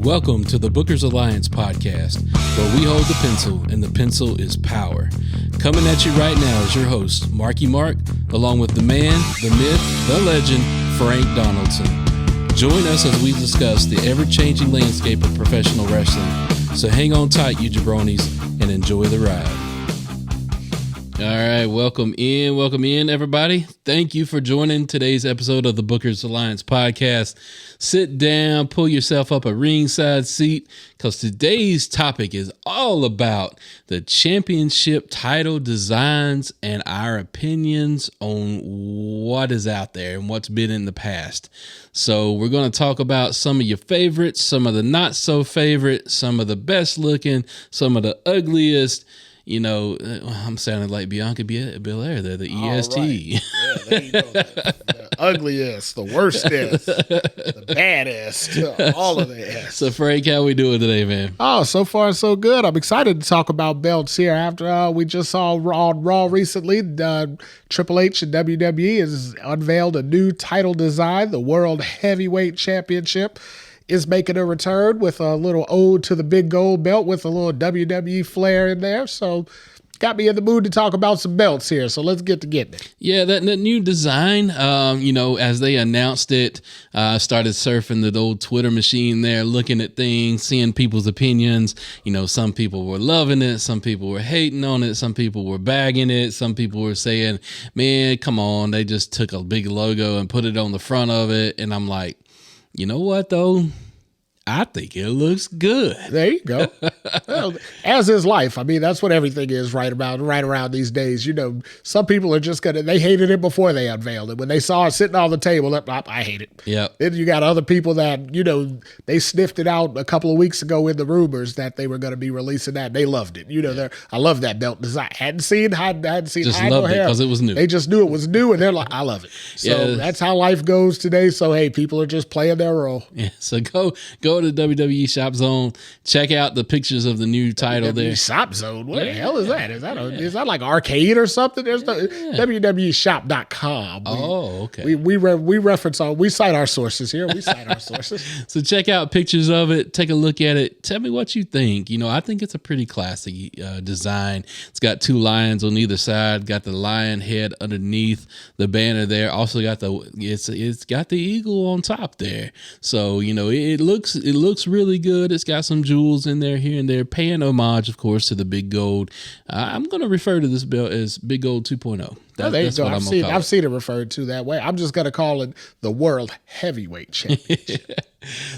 Welcome to the Bookers Alliance podcast, where we hold the pencil and the pencil is power. Coming at you right now is your host, Marky Mark, along with the man, the myth, the legend, Frank Donaldson. Join us as we discuss the ever-changing landscape of professional wrestling. So hang on tight, you jabronis, and enjoy the ride. All right, welcome in, everybody. Thank you for joining today's episode of the Bookers Alliance podcast. Sit down, pull yourself up a ringside seat, because today's topic is all about the championship title designs and our opinions on what is out there and what's been in the past. So we're going to talk about some of your favorites, some of the not so favorite, some of the best looking, some of the ugliest. You know, I'm sounding like Bianca Belair there, the EST. Right. Yeah, there you go. The ugliest, the worstest, the baddest, all of the S. So, Frank, how we doing today, man? Oh, so far so good. I'm excited to talk about belts here. After we just saw on Raw recently, Triple H and WWE has unveiled a new title design, the World Heavyweight Championship is making a return with a little ode to the big gold belt with a little WWE flair in there. So got me in the mood to talk about some belts here. So let's get to getting it. Yeah, that new design, as they announced it, started surfing the old Twitter machine there, looking at things, seeing people's opinions. You know, some people were loving it. Some people were hating on it. Some people were bagging it. Some people were saying, man, come on. They just took a big logo and put it on the front of it. And I'm like, you know what, though? I think it looks good. There you go. Well, as is life. I mean, that's what everything is right around these days. You know, some people are just they hated it before they unveiled it. When they saw it sitting on the table, I hate it. Yeah. Then you got other people that, you know, they sniffed it out a couple of weeks ago in the rumors that they were going to be releasing that. They loved it. You know, I love that belt design. Hadn't seen just loved it because it was new. They just knew it was new, and they're like, I love it. So that's how life goes today. So, hey, people are just playing their role. Yeah. So go to WWE Shop Zone, check out the pictures of the new title there. Shop Zone? What the hell is that? Is that like arcade or something? There's WWEshop.com. Oh, okay. We cite our sources here. So check out pictures of it. Take a look at it. Tell me what you think. You know, I think it's a pretty classy design. It's got two lions on either side. Got the lion head underneath the banner there. Also got it's got the eagle on top there. So, you know, it looks really good. It's got some jewels in there here and there, paying homage, of course, to the Big Gold. I'm going to refer to this belt as Big Gold 2.0. That's what I've seen it referred to that way. I'm just going to call it the World Heavyweight Championship.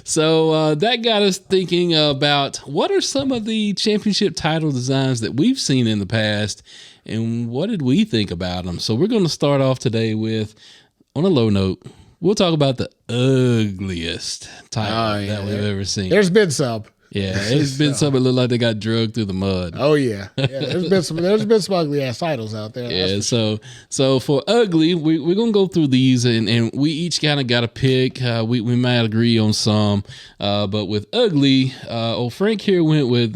So that got us thinking about what are some of the championship title designs that we've seen in the past, and what did we think about them? So we're going to start off today with, on a low note, we'll talk about the ugliest title that we've ever seen. There's been some. Yeah, there's been some that look like they got drugged through the mud. Oh yeah. There's been some ugly ass titles out there. Yeah, so for ugly, we're gonna go through these and we each kind of got a pick. We might agree on some, but with ugly, Frank here went with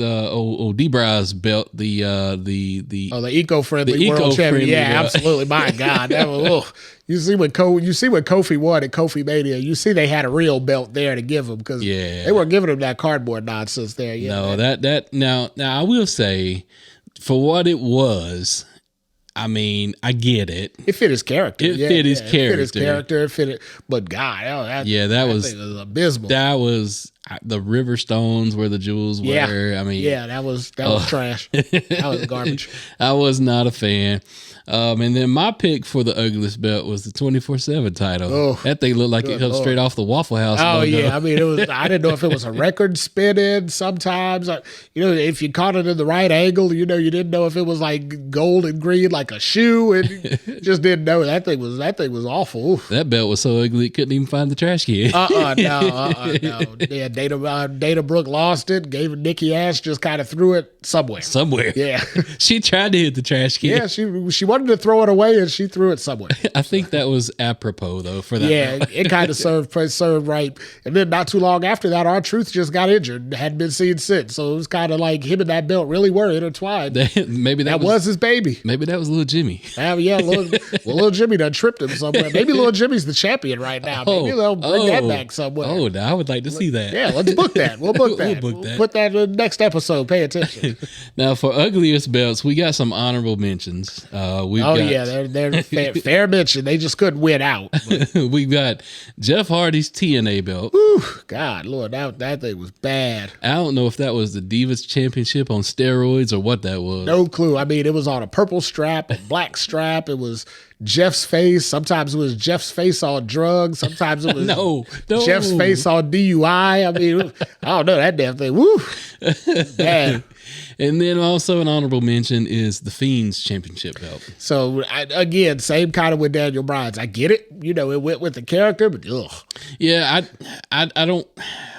D-Bry's belt, the eco-friendly World Champion. Yeah, absolutely. My God, that was. You see when Kofi won at Kofi Mania, you see they had a real belt there to give him because they weren't giving him that cardboard nonsense there. Yeah, no, now I will say, for what it was, I mean, I get it. It fit his character. It fit his character. But God, that was abysmal. That was the river stones where the jewels were. I mean, that was trash. That was garbage. I was not a fan. And then my pick for the ugliest belt was the 24/7 title. Oh, that thing looked like it comes straight off the Waffle House. Oh, logo. Yeah. I mean, it was. I didn't know if it was a record spin-in sometimes. If you caught it in the right angle, you didn't know if it was like gold and green like a shoe, and you just didn't know. That thing was awful. Oof. That belt was so ugly, it couldn't even find the trash can. No. Yeah, Dana Brooke lost it, gave it Nikki Ash, just kind of threw it somewhere. Yeah. She tried to hit the trash can. Yeah, she wanted to throw it away, and she threw it somewhere. I think that was apropos, though, for that. Yeah, it kind of served right. And then not too long after that, R-Truth just got injured and hadn't been seen since. So it was kind of like him and that belt really were intertwined. Maybe that was his baby. Maybe that was Little Jimmy. Little Jimmy done tripped him somewhere. Maybe Little Jimmy's the champion right now. Maybe they'll bring that back somewhere. Oh, I would like to see that. Yeah, Yeah, let's book that. We'll book that. We'll book that. Put that in the next episode. Pay attention. Now, for ugliest belts, we got some honorable mentions. They're fair mention. They just couldn't win out. We've got Jeff Hardy's TNA belt. Whew, God, Lord, that thing was bad. I don't know if that was the Divas Championship on steroids or what that was. No clue. I mean, it was on a purple strap, a black strap. It was Jeff's face. Sometimes it was Jeff's face on drugs. Sometimes it was no. Jeff's face on DUI. I mean, I don't know, that damn thing. Woo. Bad. And then also an honorable mention is the Fiend's championship belt. So, again, same kind of with Daniel Bryan's. I get it. You know, it went with the character, but ugh. Yeah, I don't.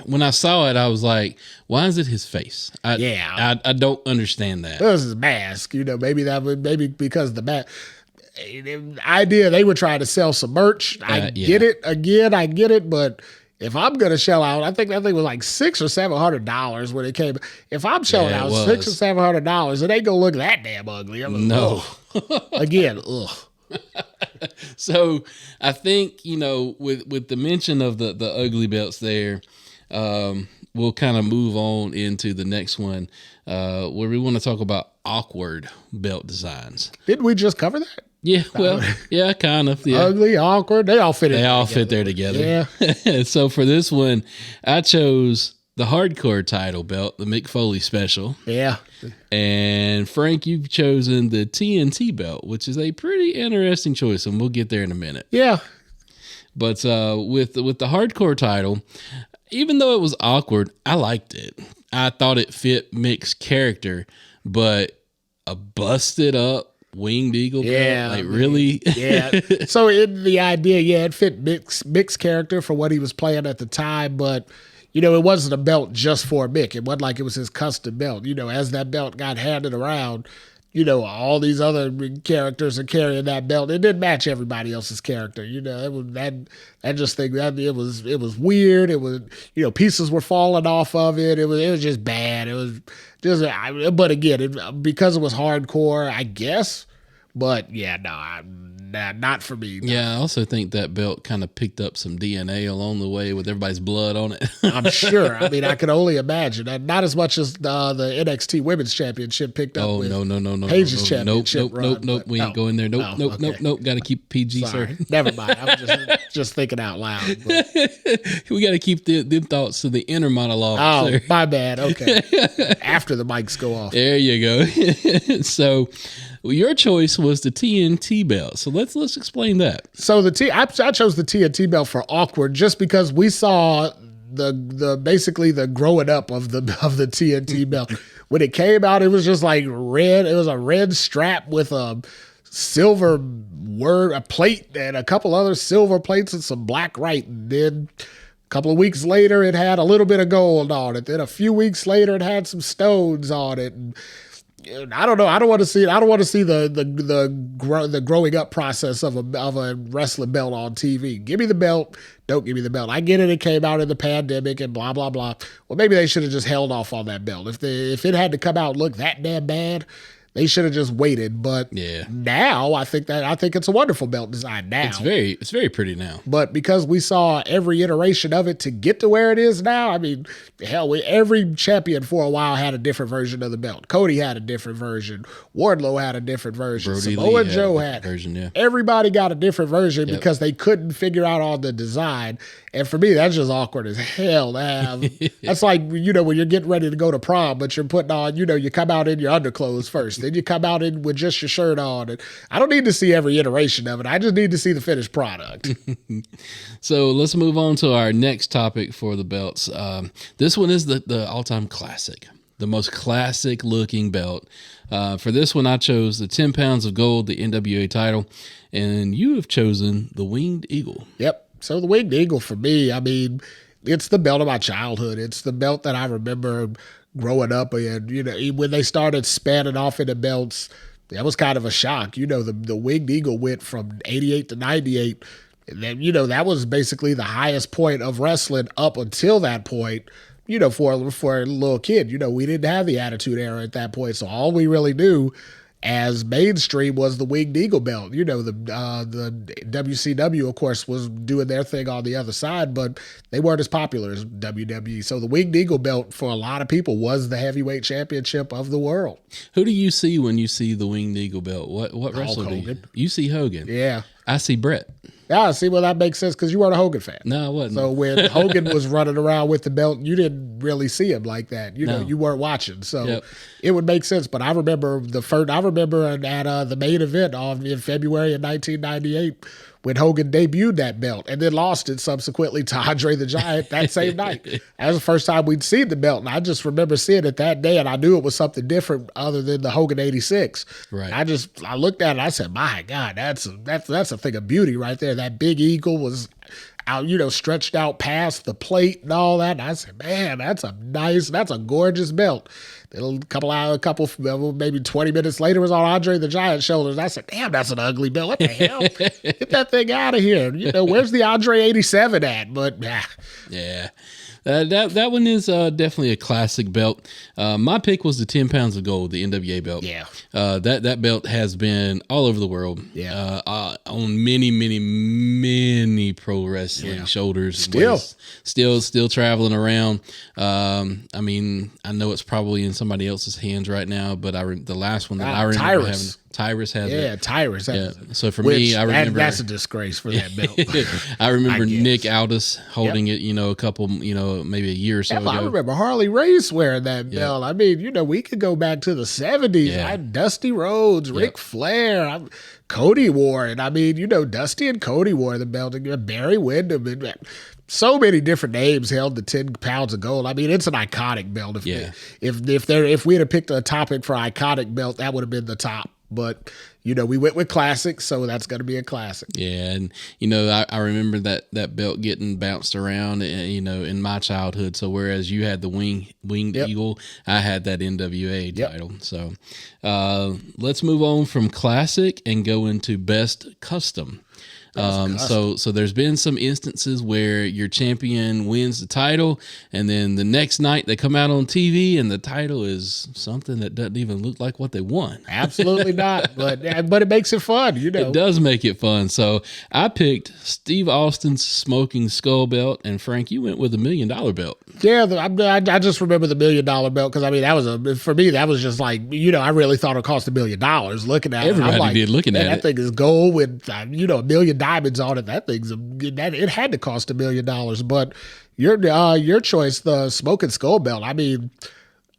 When I saw it, I was like, why is it his face? I don't understand that. It was his mask. You know, maybe because the mask. Idea they were trying to sell some merch. I get it. Again, I get it, but if I'm gonna shell out, I think that thing was like $600 or $700 when it came. If I'm shelling out $600 or $700, it ain't gonna look that damn ugly. I'm like, no. Again, ugh. So I think, you know, with the mention of the ugly belts there, we'll kind of move on into the next one, where we want to talk about awkward belt designs. Didn't we just cover that? Yeah, well, yeah, kind of. Yeah. Ugly, awkward. They all fit there together. Yeah. So for this one, I chose the hardcore title belt, the Mick Foley special. Yeah. And Frank, you've chosen the TNT belt, which is a pretty interesting choice, and we'll get there in a minute. Yeah. But with the hardcore title, even though it was awkward, I liked it. I thought it fit Mick's character, but a busted up winged eagle belt, like really? Yeah. So in the idea, it fit Mick's character for what he was playing at the time, but you know, it wasn't a belt just for Mick. It wasn't like it was his custom belt. You know, as that belt got handed around, you know, all these other characters are carrying that belt. It didn't match everybody else's character. You know, it was it was weird. It was, you know, pieces were falling off of it. It was just bad. It was just, but again, because it was hardcore, I guess. But yeah, not for me. No. Yeah, I also think that belt kind of picked up some DNA along the way with everybody's blood on it. I'm sure. I mean, I can only imagine. Not as much as the NXT Women's Championship picked up. Oh, no. Page's championship. Nope. We ain't going there. Nope. Got to keep PG, Sorry. sir. Never mind. I'm just thinking out loud. We got to keep them thoughts to the inner monologue. Oh, sir. My bad. Okay. After the mics go off. There you go. So, your choice was the TNT belt. So let's explain that. So I chose the TNT belt for awkward just because we saw the basically the growing up of the TNT belt. When it came out, it was just like red. It was a red strap with a silver a plate and a couple other silver plates and some black writing. Then a couple of weeks later, it had a little bit of gold on it. Then a few weeks later, it had some stones on it. And I don't know. I don't want to see it. I don't want to see the growing up process of a wrestling belt on TV. Give me the belt. Don't give me the belt. I get it. It came out in the pandemic and blah blah blah. Well, maybe they should have just held off on that belt. If it had to come out and look that damn bad, they should have just waited. But now I think it's a wonderful belt design now. It's very pretty now. But because we saw every iteration of it to get to where it is now, I mean, hell, every champion for a while had a different version of the belt. Cody had a different version. Wardlow had a different version. Brody Samoa Lee Joe had had a version, yeah. Everybody got a different version because they couldn't figure out all the design. And for me, that's just awkward as hell to have. That's like, you know, when you're getting ready to go to prom, but you're putting on, you know, you come out in your underclothes first. Then you come out in with just your shirt on. And I don't need to see every iteration of it. I just need to see the finished product. So let's move on to our next topic for the belts. This one is the all-time classic, the most classic looking belt. For this one, I chose the 10 pounds of gold, the NWA title, and you have chosen the Winged Eagle. Yep. So the Winged Eagle for me, I mean, it's the belt of my childhood. It's the belt that I remember growing up, and you know, when they started spanning off into belts, that was kind of a shock. You know, the Winged Eagle went from 88 to 98, and then, you know, that was basically the highest point of wrestling up until that point. You know, for a little kid, you know, we didn't have the Attitude Era at that point, so all we really knew as mainstream was the Winged Eagle belt. You know, the WCW, of course, was doing their thing on the other side, but they weren't as popular as WWE. So the Winged Eagle belt for a lot of people was the heavyweight championship of the world. Who do you see when you see the Winged Eagle belt? What wrestler do you? You see Hogan. Yeah. I see Brett. Yeah, see, well, that makes sense because you weren't a Hogan fan. No, I wasn't. So when Hogan was running around with the belt, you didn't really see him like that. You know, you weren't watching. So it would make sense. But I remember at the main event in February of 1998 when Hogan debuted that belt and then lost it subsequently to Andre the Giant that same night. That was the first time we'd seen the belt. And I just remember seeing it that day, and I knew it was something different other than the Hogan 86. Right. I looked at it and I said, my God, that's a thing of beauty right there. That big eagle was out, stretched out past the plate and all that. And I said, man, that's a gorgeous belt. Then maybe 20 minutes later, it was on Andre the Giant's shoulders. I said, damn, that's an ugly belt. What the hell? Get that thing out of here. Where's the Andre 87 at? But yeah. That one is definitely a classic belt. My pick was the 10 pounds of gold, the NWA belt. Yeah. That belt has been all over the world. Yeah. On many pro wrestling shoulders. Still traveling around. I mean, I know it's probably in somebody else's hands right now, but the last one that I remember having. Tyrus has it. Yeah, Tyrus has it. So for me, I remember that's a disgrace for that belt. I remember Nick Aldis holding it, a couple, maybe a year or so ago. I remember Harley Race wearing that belt. I mean, we could go back to the 70s. Yeah. I had Dusty Rhodes, Ric Flair, Cody wore it. I mean, Dusty and Cody wore the belt. Barry Windham. So many different names held the 10 pounds of gold. I mean, it's an iconic belt. If we had picked a topic for iconic belt, that would have been the top. But, we went with classics, so that's going to be a classic. Yeah, and, I remember that belt getting bounced around, in my childhood. So whereas you had the Winged Eagle, I had that NWA title. So let's move on from classic and go into best custom. So there's been some instances where your champion wins the title, and then the next night they come out on TV and the title is something that doesn't even look like what they won. Absolutely not, but it makes it fun, It does make it fun. So I picked Steve Austin's Smoking Skull belt, and Frank, you went with the $1 million belt. Yeah, I just remember the $1 million belt because I mean for me that was just like I really thought it cost $1 million. Looking at everybody did looking at it. That thing is gold with $1 million diamonds on it. It had to cost $1 million. But your choice, the Smoking Skull belt. I mean,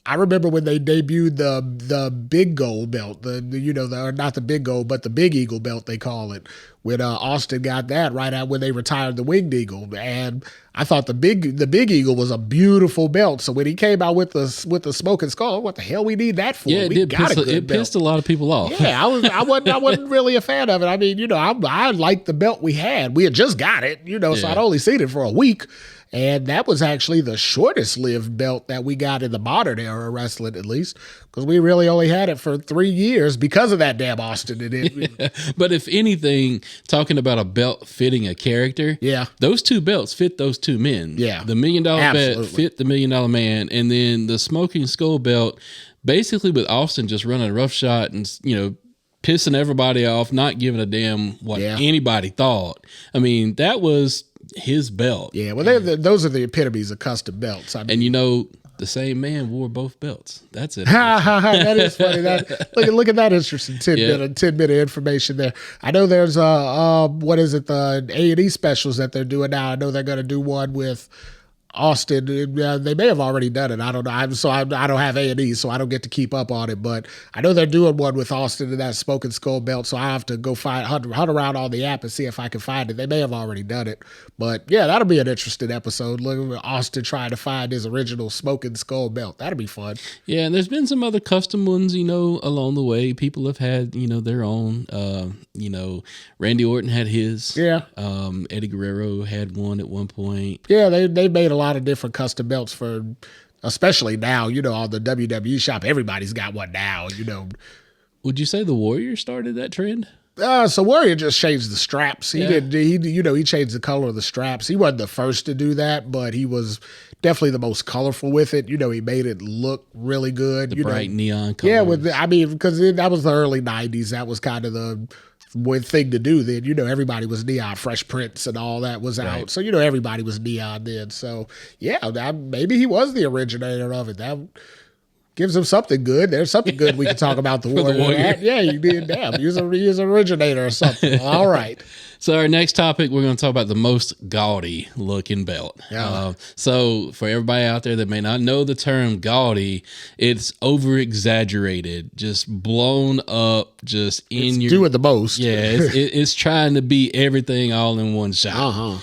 I remember when they debuted the big gold belt, not the big gold, but the Big Eagle belt they call it. When Austin got that right out when they retired the Winged Eagle, and I thought the Big Eagle was a beautiful belt. So when he came out with the Smoking Skull, what the hell we need that for? Yeah, it pissed a lot of people off. Yeah, I wasn't really a fan of it. I mean, I liked the belt we had. We had just got it, so I'd only seen it for a week. And that was actually the shortest lived belt that we got in the modern era wrestling, at least, because we really only had it for 3 years because of that damn Austin. But if anything, talking about a belt fitting a character, those two belts fit those two men. Yeah. The $1 million belt fit the $1 million man, and then the Smoking Skull belt, basically with Austin just running a rough shot and, pissing everybody off, not giving a damn what anybody thought. I mean, that was his belt. Yeah, well, those are the epitomes of custom belts. I mean, and the same man wore both belts. That's it. That is funny. Look at that interesting tidbit of information there. I know there's what is it, the A&E specials that they're doing now. I know they're going to do one with Austin. They may have already done it. I don't know. I don't have A&E, so I don't get to keep up on it. But I know they're doing one with Austin and that Smoking Skull belt. So I have to go hunt around on the app and see if I can find it. They may have already done it. But yeah, that'll be an interesting episode. Look at Austin trying to find his original Smoking Skull belt. That'll be fun. Yeah, and there's been some other custom ones, along the way. People have had, their own. Randy Orton had his. Yeah. Eddie Guerrero had one at one point. Yeah, they made a lot of different custom belts for, especially now, on the WWE shop. Everybody's got one now, Would you say the Warrior started that trend? So Warrior just changed the straps. He did. He changed the color of the straps. He wasn't the first to do that, but he was definitely the most colorful with it. He made it look really good. The bright neon colors. Yeah, because that was the early '90s. That was kind of the one thing to do then. Everybody was neon. Fresh Prince and all that was out. Right. So, everybody was neon then. So, yeah, maybe he was the originator of it. That gives him something good. There's something good we can talk about the Warrior. Yeah, he did. Damn, he was an originator or something. All right. So our next topic, we're going to talk about the most gaudy looking belt. Yeah. So for everybody out there that may not know the term gaudy, it's over exaggerated, just blown up, just in your doing the most. Yeah, it's trying to be everything all in one shot.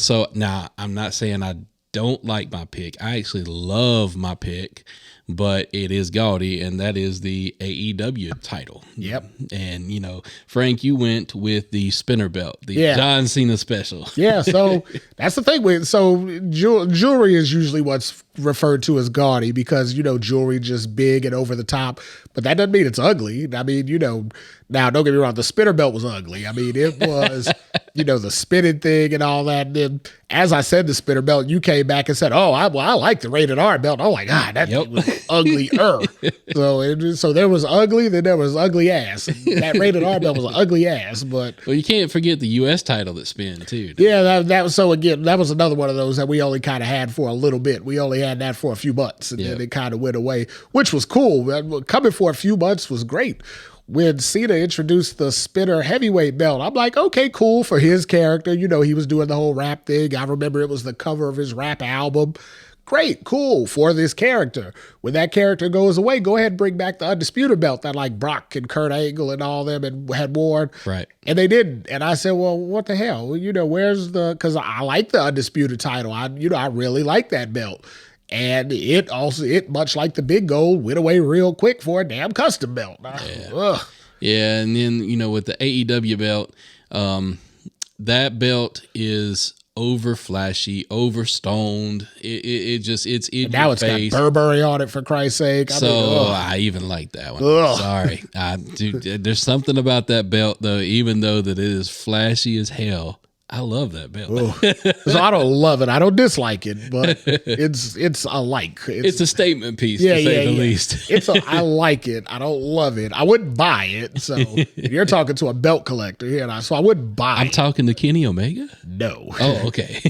So now I'm not saying I don't like my pick. I actually love my pick. But it is gaudy, and that is the AEW title. Yep. And, Frank, you went with the spinner belt, the John Cena special. Yeah, so that's the thing. So jewelry is usually what's referred to as gaudy because, jewelry just big and over the top. But that doesn't mean it's ugly. I mean, now don't get me wrong, the spinner belt was ugly. I mean, it was, the spinning thing and all that. And then, as I said, the spinner belt, you came back and said, "Oh, I like the rated R belt." Oh my God, that thing was uglier. So there was ugly, then there was ugly ass. That rated R belt was an ugly ass. But you can't forget the U.S. title that spin too. Yeah, that was so. Again, that was another one of those that we only kind of had for a little bit. We only had that for a few months, and then it kind of went away, which was cool. Coming for a few months was great. When Cena introduced the spinner heavyweight belt, I'm like, okay, cool for his character. He was doing the whole rap thing. I remember it was the cover of his rap album. Great, cool for this character. When that character goes away, go ahead and bring back the undisputed belt that like Brock and Kurt Angle and all them had worn. Right. And they didn't. And I said, well, what the hell? Where's because I like the undisputed title. I really like that belt. And it much like the big gold, went away real quick for a damn custom belt. Yeah, and then with the AEW belt, that belt is over flashy, over stoned. It's in now your it's face. Got Burberry on it, for Christ's sake. I even like that one. Sorry, dude. There's something about that belt though, even though that it is flashy as hell. I love that belt. So I don't love it. I don't dislike it, but it's a like. It's a statement piece, to say the least. I like it. I don't love it. I wouldn't buy it. So you're talking to a belt collector here, so I wouldn't buy it. I'm talking to Kenny Omega? No. Oh, okay.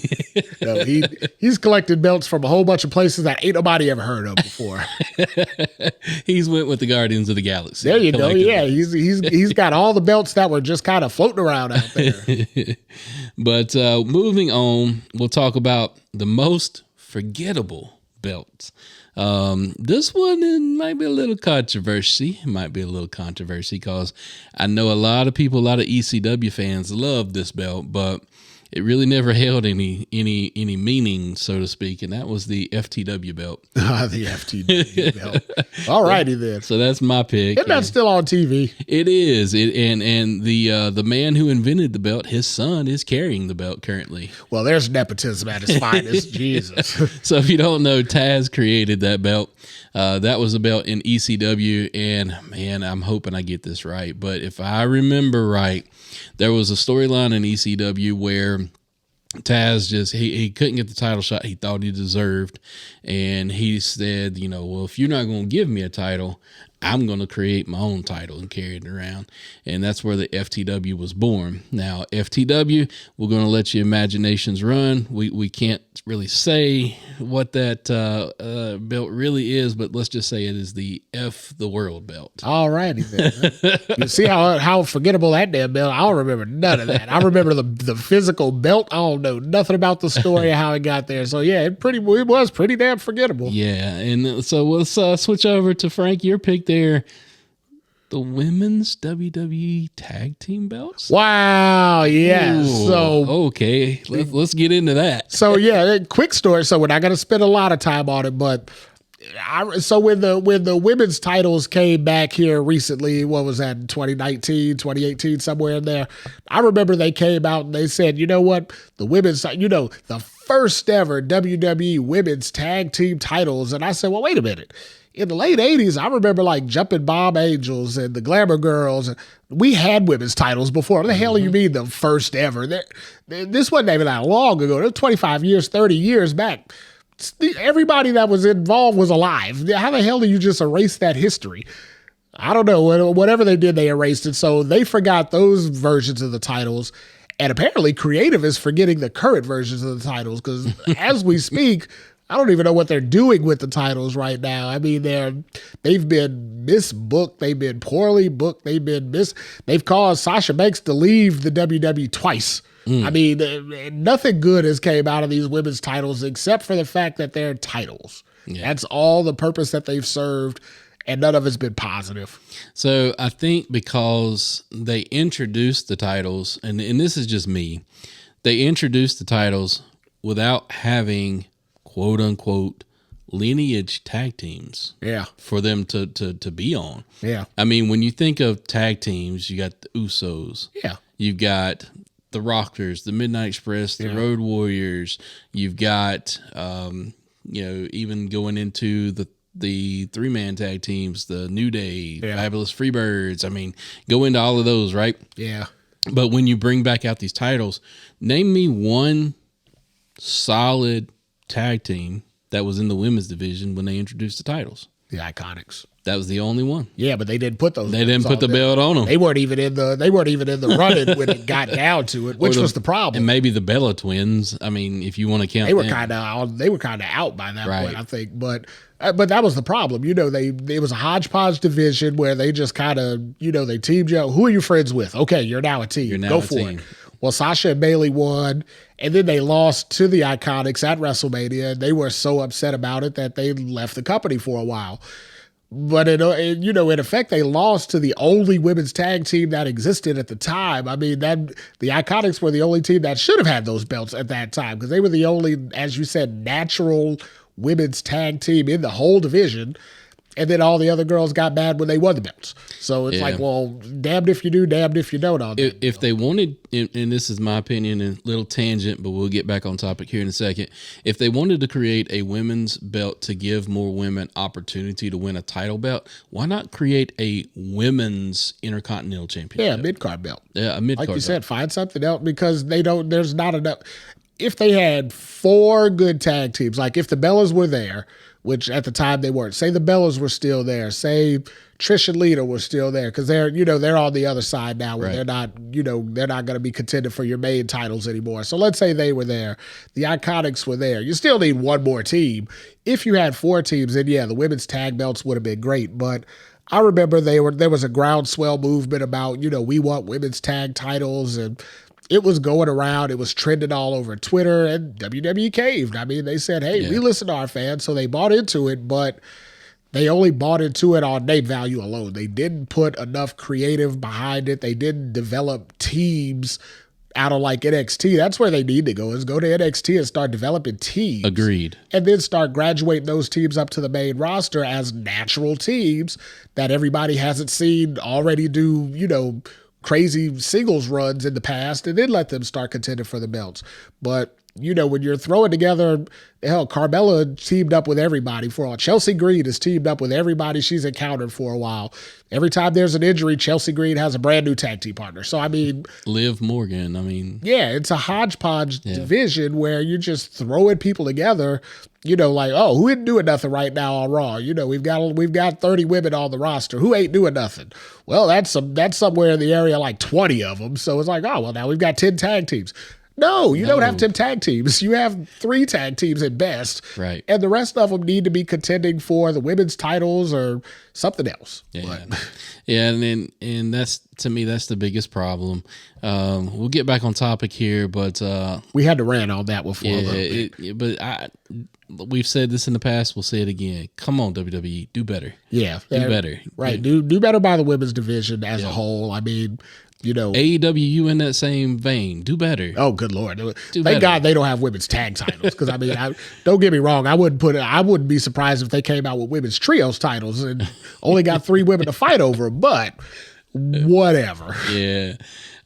No, he's collected belts from a whole bunch of places that ain't nobody ever heard of before. He's went with the Guardians of the Galaxy. There you go. Yeah, he's got all the belts that were just kind of floating around out there. But moving on, we'll talk about the most forgettable belts. This one might be a little controversy. It might be a little controversy because I know a lot of people, a lot of ECW fans love this belt, but it really never held any meaning, so to speak, and that was the FTW belt. The FTW belt. All righty then. So that's my pick. Isn't that still on TV? It is. And the man who invented the belt, his son is carrying the belt currently. Well, there's nepotism at its finest. Jesus. So if you don't know, Taz created that belt. That was a belt in ECW, and man, I'm hoping I get this right. But if I remember right, there was a storyline in ECW where Taz he couldn't get the title shot he thought he deserved, and he said, well, if you're not going to give me a title, I'm going to create my own title and carry it around. And that's where the FTW was born. Now, FTW, we're going to let your imaginations run. We can't really say what that belt really is, but let's just say it is the F the World belt. All righty then. You see how forgettable that damn belt. I don't remember none of that. I remember the physical belt. I don't know nothing about the story of how it got there. So yeah, it was pretty damn forgettable. Yeah, and so let's switch over to Frank, your pick there. The women's WWE tag team belts. Wow. Yeah. Ooh, so okay, let's get into that. So yeah, quick story. So we're not going to spend a lot of time on it, but when the women's titles came back here recently, what was that, 2019, 2018, somewhere in there, I remember they came out and they said, you know what, the women's, the first ever WWE Women's Tag Team titles. And I said, well, wait a minute. In the late 80s, I remember like Jumpin' Bob Angels and the Glamour Girls. We had women's titles before. What the hell do you mean the first ever? This wasn't even that long ago. It was 25 years, 30 years back. Everybody that was involved was alive. How the hell do you just erase that history? I don't know. Whatever they did, they erased it. So they forgot those versions of the titles. And apparently Creative is forgetting the current versions of the titles because as we speak, I don't even know what they're doing with the titles right now. I mean, they've been misbooked. They've been poorly booked. They've caused Sasha Banks to leave the WWE twice. I mean, nothing good has came out of these women's titles except for the fact that they're titles. Yeah. That's all the purpose that they've served, and none of it's been positive. So I think because they introduced the titles, and this is just me, they introduced the titles without having quote unquote lineage tag teams. Yeah. For them to be on. Yeah. I mean, when you think of tag teams, you got the Usos. Yeah. You've got the Rockers, the Midnight Express, the Road Warriors. You've got, even going into the 3-man tag teams, the New Day, Fabulous Freebirds. I mean, go into all of those, right? Yeah. But when you bring back out these titles, name me one solid tag team that was in the women's division when they introduced the titles. The Iconics. That was the only one. Yeah, but they didn't put those. They didn't put the belt on them. They weren't even in the running when it got down to it, which was the problem. And maybe the Bella Twins. I mean, if you want to count, they were kind of out by that point, I think. But that was the problem. It was a hodgepodge division where they just kind of they teamed you. Who are you friends with? Okay, you're now a team. Go for it. Well, Sasha and Bayley won, and then they lost to the Iconics at WrestleMania. And they were so upset about it that they left the company for a while. But in effect, they lost to the only women's tag team that existed at the time. I mean, the Iconics were the only team that should have had those belts at that time because they were the only, as you said, natural women's tag team in the whole division. And then all the other girls got mad when they won the belts. So it's like, well, damned if you do, damned if you don't. If they wanted, and this is my opinion, a little tangent, but we'll get back on topic here in a second. If they wanted to create a women's belt to give more women opportunity to win a title belt, why not create a women's Intercontinental Championship? Yeah, a mid-card belt. Yeah, a mid-card Like you said, find something else because there's not enough. If they had 4 good tag teams, like if the Bellas were there, which at the time they weren't. Say the Bellas were still there. Say Trish and Lita were still there because they're on the other side now where they're not going to be contended for your main titles anymore. So let's say they were there. The Iconics were there. You still need one more team. If you had 4 teams, then the women's tag belts would have been great. But I remember there was a groundswell movement about, we want women's tag titles and it was going around. It was trending all over Twitter, and WWE caved. I mean, they said, hey, we listen to our fans, so they bought into it, but they only bought into it on name value alone. They didn't put enough creative behind it. They didn't develop teams out of like NXT. That's where they need to go, is go to NXT and start developing teams. Agreed. And then start graduating those teams up to the main roster as natural teams that everybody hasn't seen already do, crazy singles runs in the past, and then let them start contending for the belts. But, when you're throwing together, hell, Carmella teamed up with everybody for all. Chelsea Green has teamed up with everybody she's encountered for a while. Every time there's an injury, Chelsea Green has a brand new tag team partner. So, I mean... Liv Morgan, Yeah, it's a hodgepodge division where you're just throwing people together, like, oh, who ain't doing nothing right now on Raw? We've got 30 women on the roster. Who ain't doing nothing? Well, that's somewhere in the area like 20 of them. So it's like, oh, well, now we've got 10 tag teams. No, you don't have 10 tag teams. You have 3 tag teams at best. Right. And the rest of them need to be contending for the women's titles or something else. Yeah. And that's, to me, that's the biggest problem. We'll get back on topic here, but we had to rant on that before. We've said this in the past. We'll say it again. Come on, WWE, do better. Yeah. Do better. Right. Do better by the women's division as a whole. I mean, AEW, you in that same vein. Do better. Oh, good Lord. Thank God they don't have women's tag titles. Because, don't get me wrong. I wouldn't be surprised if they came out with women's trios titles and only got 3 women to fight over. But whatever. Yeah.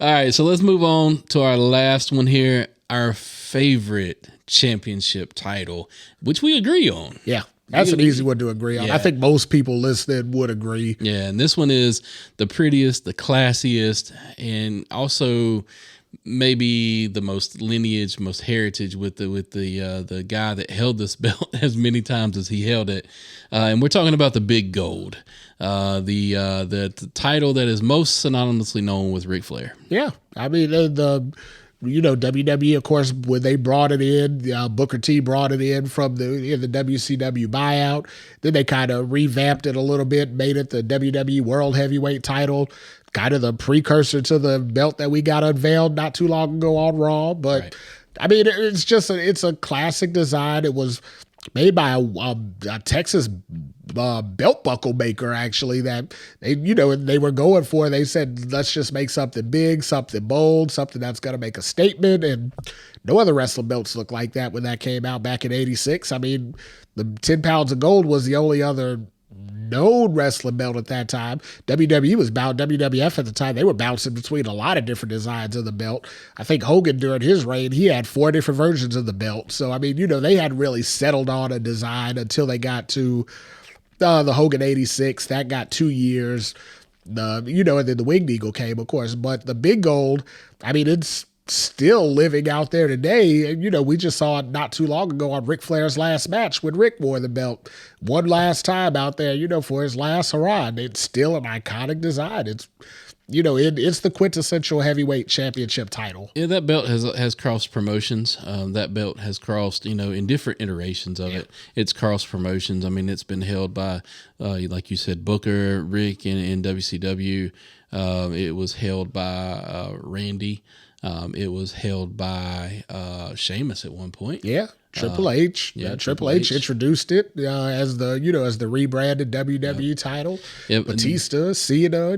All right. So let's move on to our last one here. our favorite championship title, which we agree on. Yeah. That's an easy one to agree on. Yeah. I think most people listening would agree. Yeah, and this one is the prettiest, the classiest, and also maybe the most lineage, most heritage with the guy that held this belt as many times as he held it. And we're talking about the Big Gold, the title that is most synonymously known with Ric Flair. Yeah. I mean, WWE, of course, when they brought it in, Booker T brought it in from the WCW buyout. Then they kind of revamped it a little bit, made it the WWE World Heavyweight title, kind of the precursor to the belt that we got unveiled not too long ago on Raw. But, right. I mean, it's a classic design. It was made by a Texas belt buckle maker, actually, that they were going for. They said, let's just make something big, something bold, something that's going to make a statement. And no other wrestling belts look like that when that came out back in '86. I mean, the 10 pounds of gold was the only other known wrestling belt at that time. WWE was bound. WWF at the time, they were bouncing between a lot of different designs of the belt. I think Hogan, during his reign, he had 4 different versions of the belt. So, I mean, they hadn't really settled on a design until they got to the Hogan 86. That got 2 years. And then the Winged Eagle came, of course. But the Big Gold, I mean, it's still living out there today. We just saw it not too long ago on Ric Flair's last match when Rick wore the belt one last time out there, for his last hurrah. And it's still an iconic design. It's, it's the quintessential heavyweight championship title. Yeah, that belt has crossed promotions. That belt has crossed, in different iterations of it. It's crossed promotions. I mean, it's been held by, like you said, Booker, Rick in WCW. It was held by Randy. It was held by Sheamus at one point. Yeah, Triple H. Triple H introduced it as the rebranded WWE title. Yep. Batista, Cena,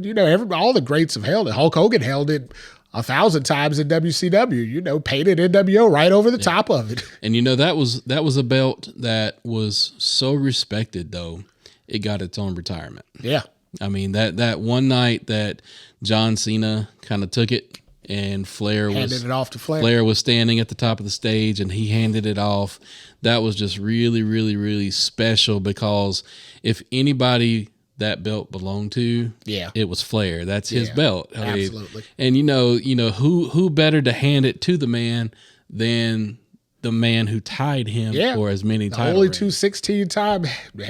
all the greats have held it. Hulk Hogan held it 1,000 times in WCW. Painted NWO right over the top of it. And that was a belt that was so respected, though. It got its own retirement. Yeah, I mean that one night that John Cena kind of took it. And handed it off to Flair. Flair was standing at the top of the stage, and he handed it off. That was just really, really, really special, because if anybody that belt belonged to, it was Flair. That's his belt. Absolutely. And who better to hand it to the man than the man who tied him for as many titles. Only 2 16-time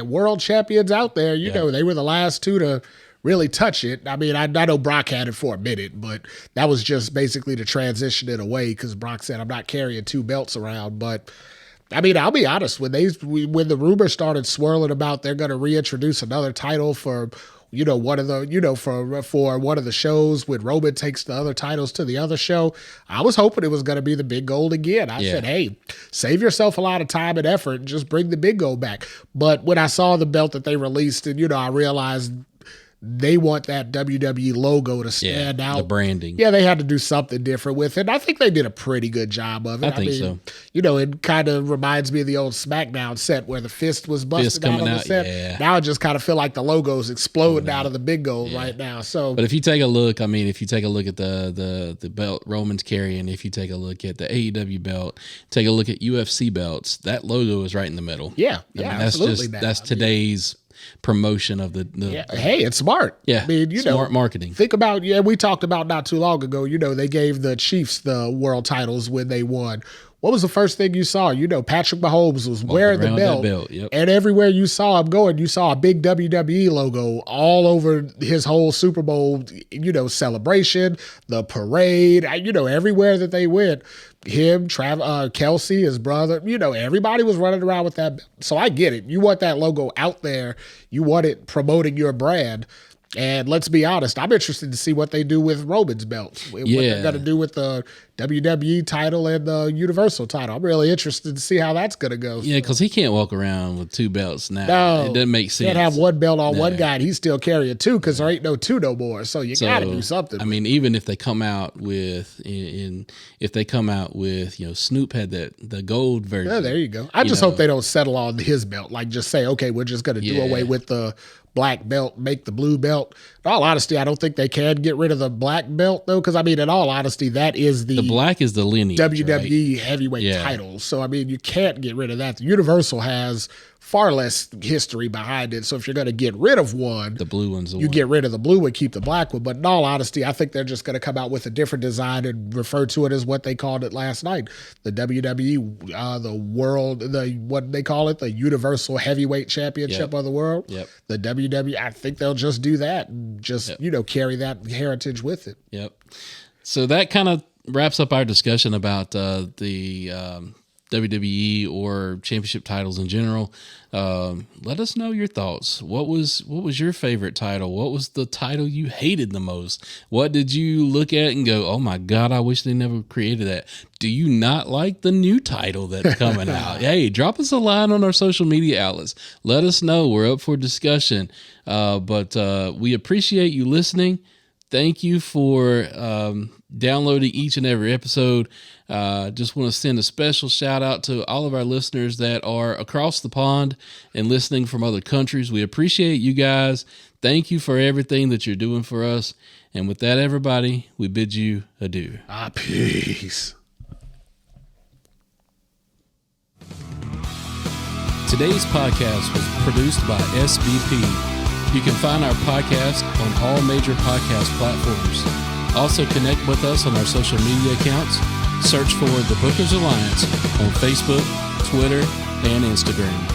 world champions out there. They were the last two to really touch it. I mean, I know Brock had it for a minute, but that was just basically to transition it away, because Brock said, I'm not carrying 2 belts around. But I mean, I'll be honest, when the rumors started swirling about they're going to reintroduce another title for one of the for one of the shows when Roman takes the other titles to the other show, I was hoping it was going to be the Big Gold again. I said, hey, save yourself a lot of time and effort and just bring the Big Gold back. But when I saw the belt that they released, and I realized they want that WWE logo to stand out. The branding. Yeah, they had to do something different with it. I think they did a pretty good job of it. I think so. It kind of reminds me of the old SmackDown set where the fist was busted out on the set. Yeah. Now I just kind of feel like the logo's exploding out of the Big Gold right now. So, but if you take a look, at the belt Roman's carrying, if you take a look at the AEW belt, take a look at UFC belts, that logo is right in the middle. Yeah, absolutely. That's today's promotion of the hey, it's smart. Yeah, I mean, smart marketing. Think about, we talked about not too long ago, they gave the Chiefs the world titles when they won. What was the first thing you saw? Patrick Mahomes was wearing the belt. And everywhere you saw him going, you saw a big WWE logo all over his whole Super Bowl, celebration, the parade, everywhere that they went. Him, Kelsey, his brother, everybody was running around with that. So I get it. You want that logo out there. You want it promoting your brand. And let's be honest, I'm interested to see what they do with Roman's belts. What they're going to do with the WWE title and the Universal title. I'm really interested to see how that's going to go. Yeah, because he can't walk around with 2 belts now. No, it doesn't make sense. Can't have one belt on one guy and he's still carrying 2, because there ain't no 2 no more. So you got to do something. I mean, even if they come out with, Snoop had the gold version. Yeah, there you go. I just hope they don't settle on his belt. Like just say, okay, we're just going to do away with the black belt, make the blue belt. In all honesty, I don't think they can get rid of the black belt, though, because, I mean, in all honesty, that is the black is the lineage, WWE right? heavyweight title. So, I mean, you can't get rid of that. The Universal has far less history behind it. So if you're going to get rid of one, the blue one's the you one. get rid of the blue one, keep the black one. But in all honesty, I think they're just going to come out with a different design and refer to it as what they called it last night. The WWE, what they call it, the Universal Heavyweight Championship of the world. Yep. The WWE, I think they'll just do that and just, carry that heritage with it. Yep. So that kind of wraps up our discussion about the WWE or championship titles in general. Let us know your thoughts. What was your favorite title? What was the title you hated the most? What did you look at and go, oh my God, I wish they never created that? Do you not like the new title that's coming out? Hey, drop us a line on our social media outlets. Let us know. We're up for discussion. But we appreciate you listening. Thank you for downloading each and every episode. Just want to send a special shout out to all of our listeners that are across the pond and listening from other countries. We appreciate you guys. Thank you for everything that you're doing for us. And with that, everybody, we bid you adieu. Peace. Today's podcast was produced by SBP. You can find our podcast on all major podcast platforms. Also connect with us on our social media accounts. Search for the Bookers Alliance on Facebook, Twitter, and Instagram.